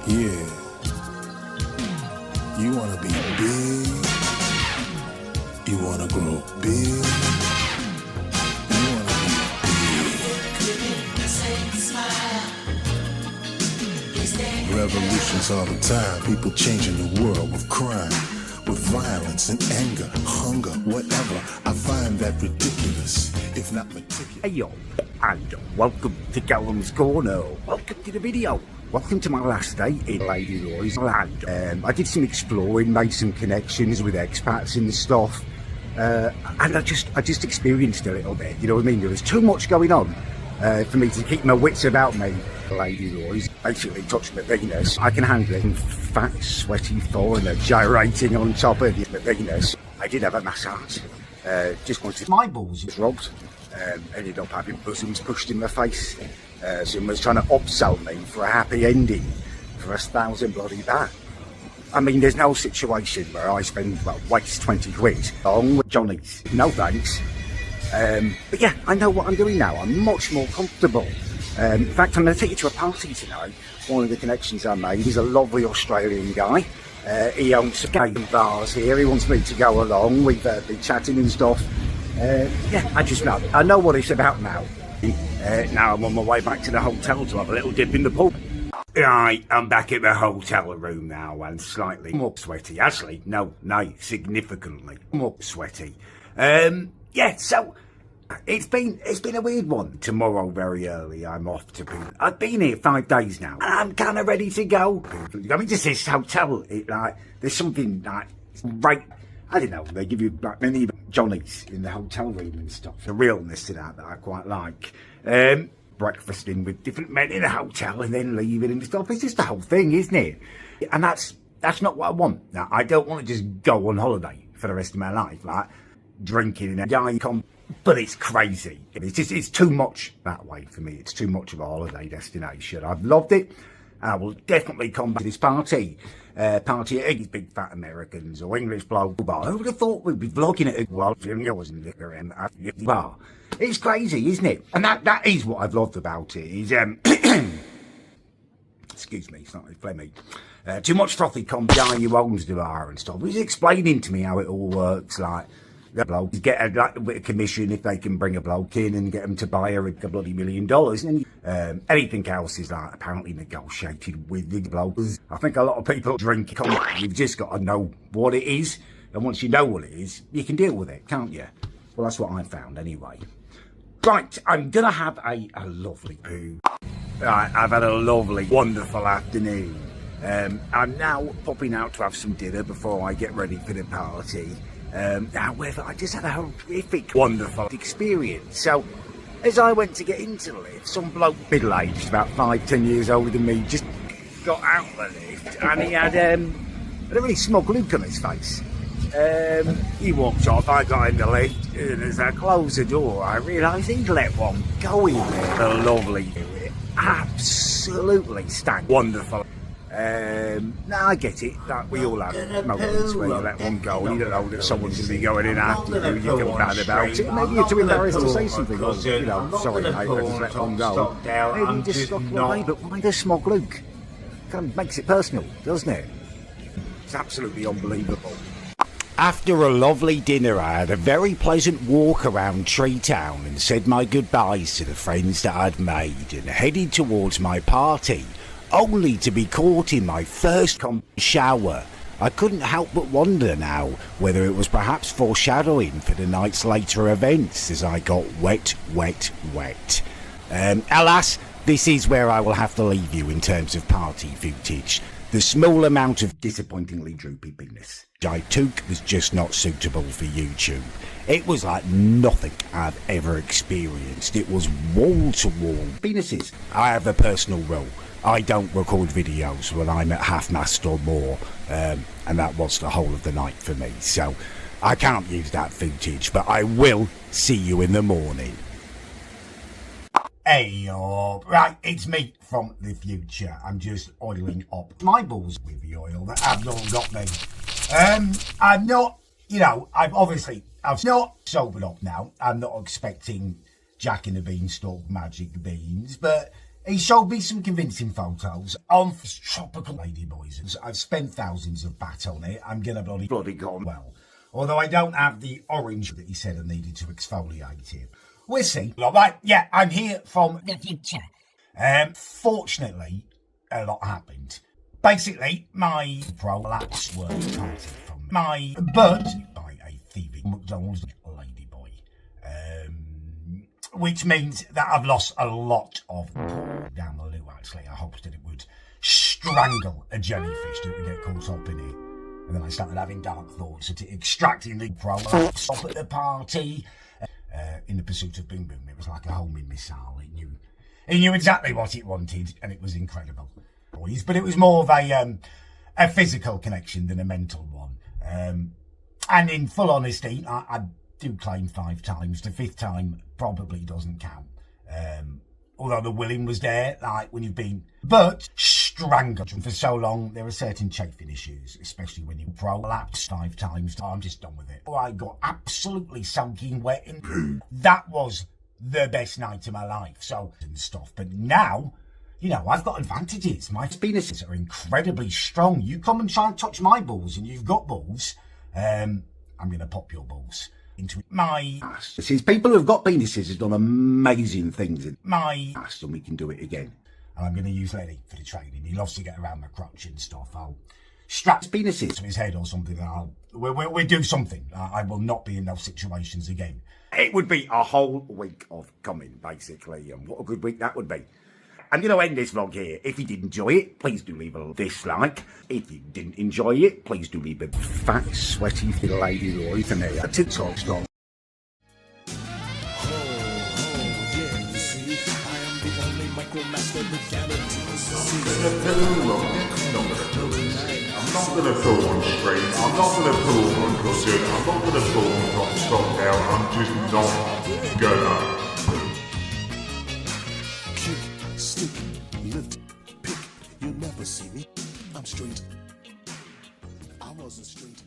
Yeah. You wanna be big. You wanna grow big. You wanna be big. Revolutions all the time. People changing the world with crime, with violence and anger, hunger, whatever. I find that ridiculous, if not meticulous. Hey yo, and welcome to Callum's Corner. Welcome to the video. Welcome to my last day in Ladybuoys. And I did some exploring, made some connections with expats and stuff. And I just experienced a little bit, you know what I mean? There was too much going on for me to keep my wits about me. Ladybuoys basically touched my penis. I can handle it. Fat, sweaty foreigner gyrating on top of your penis. I did have a massage. Just wanted my balls rubbed. Ended up having bosoms pushed in my face. Someone was trying to upsell me for a happy ending for £1,000 bloody baht. I mean, there's no situation where I spend, waste 20 quid on with Johnny's. No thanks. But yeah, I know what I'm doing now. I'm much more comfortable. In fact, I'm going to take you to a party tonight. One of the connections I made is a lovely Australian guy. He owns some gay bars here. He wants me to go along. We've been chatting and stuff. Yeah, I know what it's about now. Now I'm on my way back to the hotel to have a little dip in the pool. Right, I'm back at the hotel room now and slightly more sweaty. Actually, no, significantly more sweaty. Yeah, so it's been a weird one. Tomorrow very early I'm off to Poo. I've been here 5 days now. I'm kind of ready to go. I mean, just this hotel, there's something right. I don't know, they give you many Johnnies in the hotel room and stuff. The realness to that I quite like. Breakfasting with different men in a hotel and then leaving and stuff. It's just the whole thing, isn't it? And that's not what I want. Now, I don't want to just go on holiday for the rest of my life, drinking and enjoying. But it's crazy. It's too much that way for me. It's too much of a holiday destination. I've loved it. And I will definitely come back to this party at these big fat Americans or English bloke bar. Who would have thought we'd be vlogging at a bar? It's crazy, isn't it? And that is what I've loved about it. Is excuse me, it's not really phlegmy. Too much frothy guy who owns the bar and stuff. He's explaining to me how it all works. The blokes get a bit of commission if they can bring a bloke in and get them to buy a bloody $1 million. And anything else is apparently negotiated with the blokes. I think a lot of people drink. You've just got to know what it is. And once you know what it is, you can deal with it, can't you? Well, that's what I found anyway. Right, I'm going to have a lovely poo. Right, I've had a lovely, wonderful afternoon. I'm now popping out to have some dinner before I get ready for the party. However, I just had a horrific, wonderful experience. So, as I went to get into the lift, some bloke middle-aged, about 5-10 years older than me, just got out the lift, and he had a really smug look on his face. He walked off, I got in the lift, and as I closed the door, I realised he'd let one go in there. The lovely, absolutely stank. Wonderful. Now I get it, that we all have moments where you let one go and you don't know that someone's going to be going in after you feel bad about it. Maybe you're too embarrassed to say something, or, sorry mate, I just let one go. Maybe you just got away, but why does smug Luke? Kind of makes it personal, doesn't it? It's absolutely unbelievable. After a lovely dinner, I had a very pleasant walk around Tree Town and said my goodbyes to the friends that I'd made and headed towards my party, only to be caught in my first shower. I couldn't help but wonder now whether it was perhaps foreshadowing for the night's later events as I got wet. Alas, this is where I will have to leave you in terms of party footage. The small amount of disappointingly droopy penis I took was just not suitable for YouTube. It was like nothing I've ever experienced. It was wall-to-wall penises. I have a personal rule. I don't record videos when I'm at half-mast or more, and that was the whole of the night for me. So I can't use that footage, but I will see you in the morning. Hey, right, it's me from the future. I'm just oiling up my balls with the oil that Abdul got me. I'm not, I've not sobered up now. I'm not expecting Jack and the Beanstalk magic beans, but He showed me some convincing photos of tropical ladyboys. I've spent thousands of baht on it. I'm gonna bloody gone. well. Although I don't have the orange that he said I needed to exfoliate it. We'll see. Right, yeah, I'm here from The future. Fortunately, a lot happened. Basically, my prolapse were parted from my bird by a thieving McDonald's ladyboy. Which means that I've lost a lot of pull down the loo, actually. I hoped that it would strangle a jellyfish that would get caught up in it. And then I started having dark thoughts at extracting the prolapse off at the party. In the pursuit of Boom Boom, it was like a homing missile. It knew exactly what it wanted, and it was incredible. But it was more of a physical connection than a mental one. And in full honesty, I do claim 5 times. The 5th time probably doesn't count. Although the willing was there, like when you've been strangled for so long, there are certain chafing issues, especially when you prolapse 5 times. I'm just done with it. I got absolutely soaking wet in poo. That was the best night of my life. So, and stuff. But now, you know, I've got advantages. My penises are incredibly strong. You come and try and touch my balls, and you've got balls. I'm going to pop your balls into my ass. Since people who've got penises have done amazing things in my ass, and we can do it again. And I'm going to use Lenny for the training. He loves to get around my crotch and stuff. I'll strap penises to his head or something. We'll do something. I will not be in those situations again. It would be a whole week of coming, basically, and what a good week that would be. I'm going to end this vlog here. If you did enjoy it, please do leave a dislike. If you didn't enjoy it, please do leave a fat, sweaty Ladybuoys and a TikTok stop. I'm not going to film on stream, I'm not going to film on cooking, I'm not going to film on stock out, I'm just not gonna. Kick, stick, lift, pick. You'll never see me. I'm straight. I wasn't straight.